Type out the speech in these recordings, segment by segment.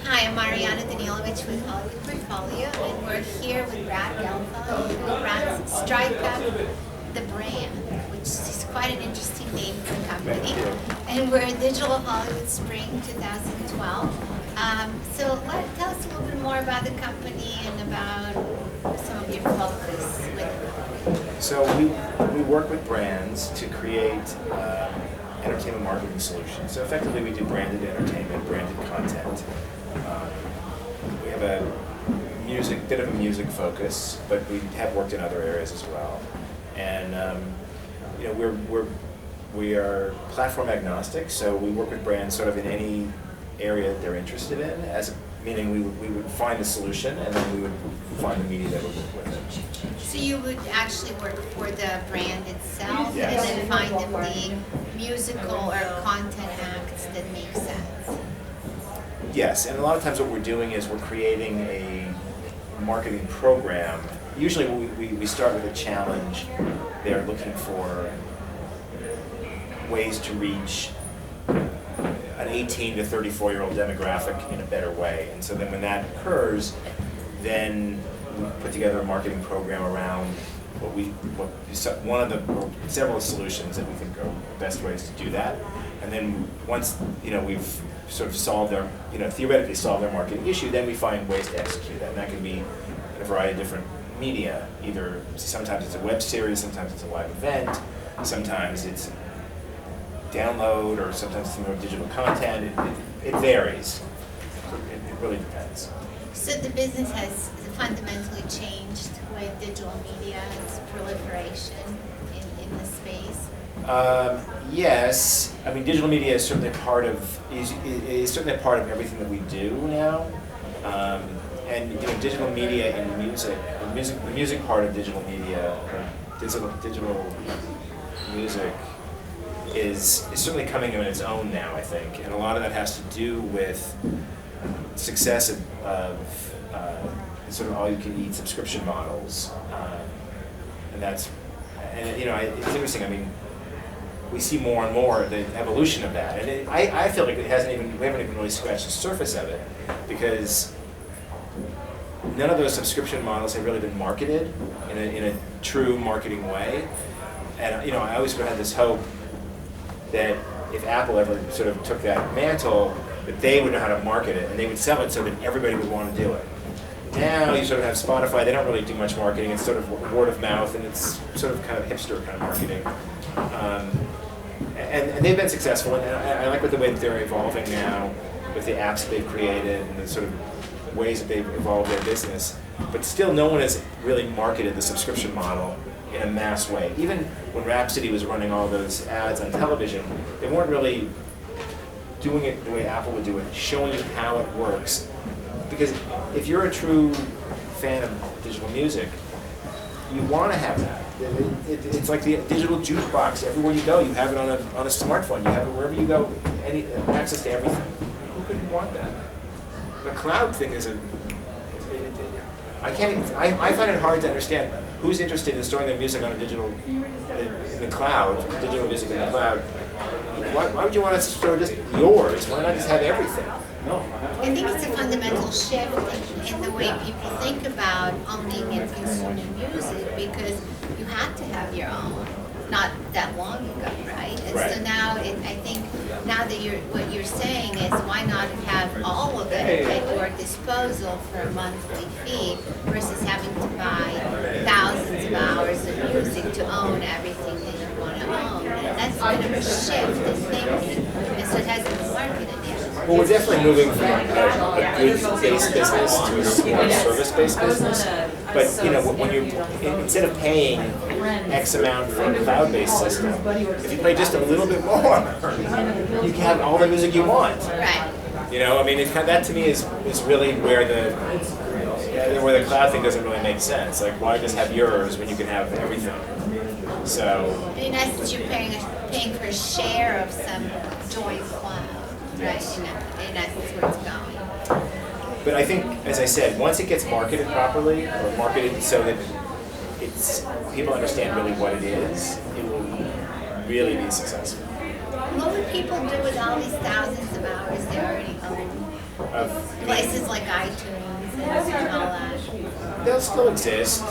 Hi, I'm Mariana Danilovich with Hollywood Portfolio, and we're here with Brad Gelfond, who runs Strike Up the brand, which is quite an interesting name for a company. And we're in Digital Hollywood Spring 2012. Tell us a little bit more about the company and about some of your focus with it. So we work with brands to create entertainment marketing solutions. So effectively we do branded entertainment, branded content. We have a bit of a music focus, but we have worked in other areas as well. And we are platform agnostic, so we work with brands sort of in any area that they're interested in, meaning we would find a solution and then we would find the media that would work with it. So you would actually work for the brand itself, Yes. and then find them the musical or content acts that make sense. Yes, and a lot of times what we're doing is we're creating a marketing program. Usually we start with a challenge. They're looking for ways to reach an 18 to 34-year-old demographic in a better way. And so then when that occurs, then we put together a marketing program around one of the several solutions that we think are the best ways to do that. And then once we've sort of theoretically solved their marketing issue, then we find ways to execute that. And that can be in a variety of different media. Sometimes it's a web series, sometimes it's a live event, sometimes it's download, or sometimes it's more digital content. It varies. It really depends. So the business has fundamentally changed with digital media's proliferation in the space. Yes, I mean digital media is certainly a part of everything that we do now. And digital media in music, the music part of digital media, digital music is certainly coming in its own now, I think, and a lot of that has to do with success of sort of all-you-can-eat subscription models, it's interesting. I mean, we see more and more the evolution of that, and I feel like we haven't even really scratched the surface of it, because none of those subscription models have really been marketed in a true marketing way. And I always had this hope that if Apple ever sort of took that mantle, that they would know how to market it and they would sell it so that everybody would want to do it. Now you sort of have Spotify, they don't really do much marketing, it's sort of word of mouth, and it's sort of kind of hipster kind of marketing. And they've been successful, and I like the way that they're evolving now with the apps they've created and the sort of ways that they've evolved their business. But still no one has really marketed the subscription model in a mass way. Even when Rhapsody was running all those ads on television, they weren't really doing it the way Apple would do it, showing you how it works. Because if you're a true fan of digital music, you want to have that. It's like the digital jukebox. Everywhere you go, you have it on a smartphone. You have it wherever you go, access to everything. Who couldn't want that? The cloud thing is I find it hard to understand who's interested in storing their music on a digital in the cloud, digital music in the cloud. Why would you want to store just yours? Why not just have everything? No. I think it's a fundamental shift in the way people think about owning and consuming music, because you had to have your own not that long ago, right? And right. So now I think now that what you're saying is, why not have all of it at your disposal for a monthly fee versus having to buy thousands of hours of music to own everything that you want to own. And that's kind of a shift in thinking, and so it hasn't been marketed yet. Well, we're definitely moving from a goods-based business to a more service-based business. But when you instead of paying X amount for a cloud-based system, if you pay just a little bit more, you can have all the music you want. Right. That to me is really where the cloud thing doesn't really make sense. Like, why just have yours when you can have everything? So. In essence, you're paying for a share of some joint cloud, right? In essence, where it's going. But I think, as I said, once it gets marketed properly, or marketed so that people understand really what it is, it will really be successful. What would people do with all these thousands of hours they already own? Places like iTunes and all that. They'll still exist.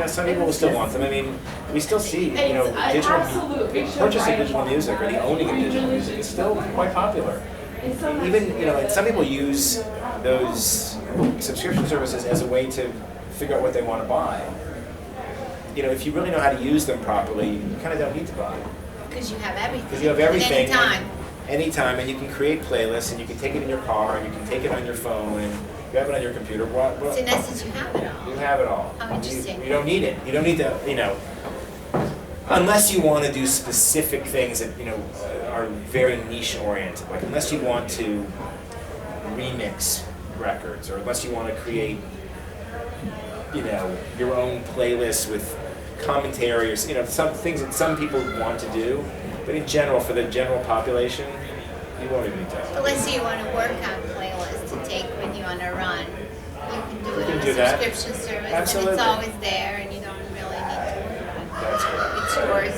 Some people will still want them. I mean, we still see, purchase of digital music or the owning of digital music is still quite popular. Even, and some people use those subscription services as a way to figure out what they want to buy. If you really know how to use them properly, you kind of don't need to buy. Because you have everything. Because you have everything. Anytime. Anytime, and you can create playlists, and you can take it in your car, and you can take it on your phone, and you have it on your computer. So in essence, you have it all. You have it all. How interesting. You don't need it. You don't need to, unless you want to do specific things that, are very niche oriented. Like unless you want to remix records, or unless you want to create, your own playlist with commentary, or some things that some people want to do. But in general, for the general population, you won't even need to. But let's say you want a workout playlist to take with you on a run. You can do it on a subscription service, Absolutely. and it's always there, and you don't really need to worry about it. That's correct. It's yours,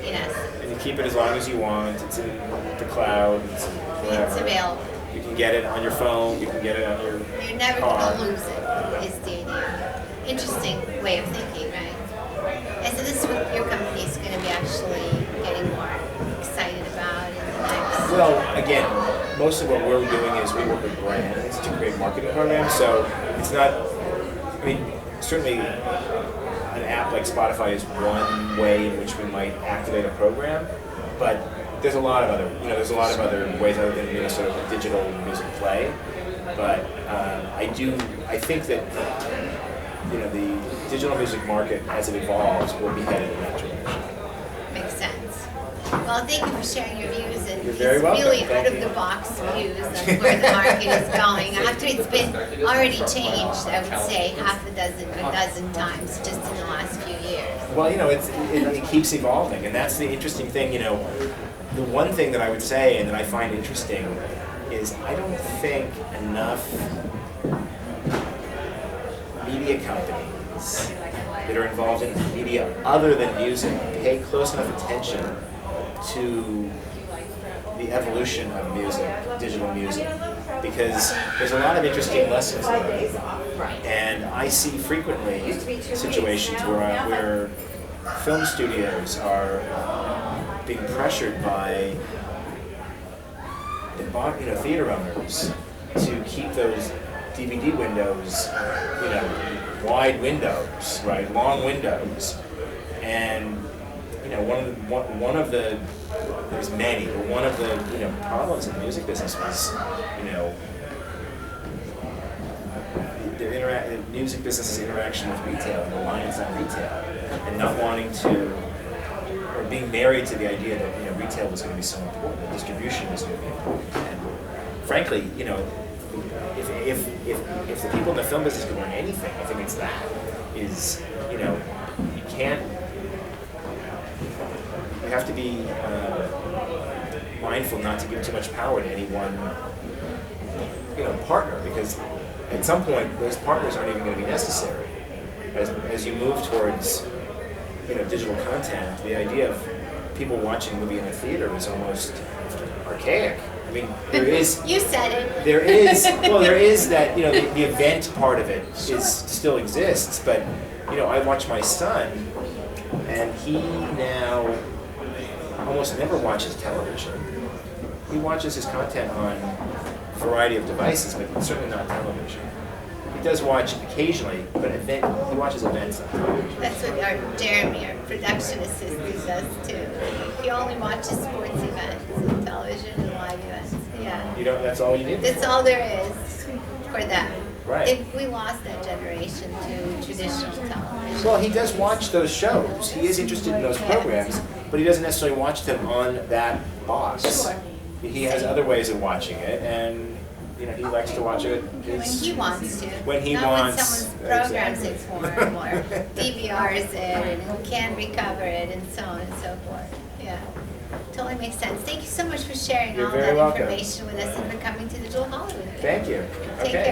yes. And you keep it as long as you want. It's in the cloud. It's whatever. It's available. You can get it on your phone. You can get it on your You're never car. going to lose it, is the idea. Interesting way of thinking, right? And so this is what your company is going to be actually getting more excited about in the next... Well, again, most of what we're doing is we work with brands to create marketing programs. So it's not, certainly an app like Spotify is one way in which we might activate a program, but there's a lot of other, ways other than sort of digital music play. But I think that the digital music market, as it evolves, will be headed in that direction. Makes sense. Well, thank you for sharing your views and You're very welcome. really Thank you. out-of-the-box views on where the market is going. After it's been already changed, I would say a dozen times just in the last few years. Well, it keeps evolving, and that's the interesting thing. The one thing that I would say and that I find interesting is I don't think enough media companies that are involved in media other than music pay close enough attention to the evolution of music, digital music, because there's a lot of interesting lessons learned. And I see frequently situations where film studios are being pressured by theater owners to keep those DVD windows, wide windows, right, long windows, and one of the there's many, but one of the problems in the music business was the music business's interaction with retail and reliance on retail, and not wanting to, or being married to the idea that retail was going to be so important, that distribution was going to be important, and frankly, if the people in the film business could learn anything, I think it's that. You have to be mindful not to give too much power to any one, partner, because at some point those partners aren't even going to be necessary. As you move towards, digital content, the idea of people watching a movie in a theater is almost archaic. There is. You said it. There is that, the event part of it still exists, but, I watch my son, and he now almost never watches television. He watches his content on a variety of devices, but certainly not television. He does watch occasionally, but he watches events on television. That's what our Jeremy, our production assistant, does too. He only watches sports events on television and live events. Yeah. That's all you need? That's all there is for them. Right. We lost that generation to traditional television. Well, he does watch those shows. He is interested in those programs, but he doesn't necessarily watch them on that box. Sure. He has other ways of watching it, and he likes to watch it When he wants to. When he Not wants. when someone programs Exactly. it for him or DVRs it and who can recover it and so on and so forth. Yeah. Totally makes sense. Thank you so much for sharing You're all very that welcome. information with us and for coming to Digital Hollywood. Thank you. Take Okay. care.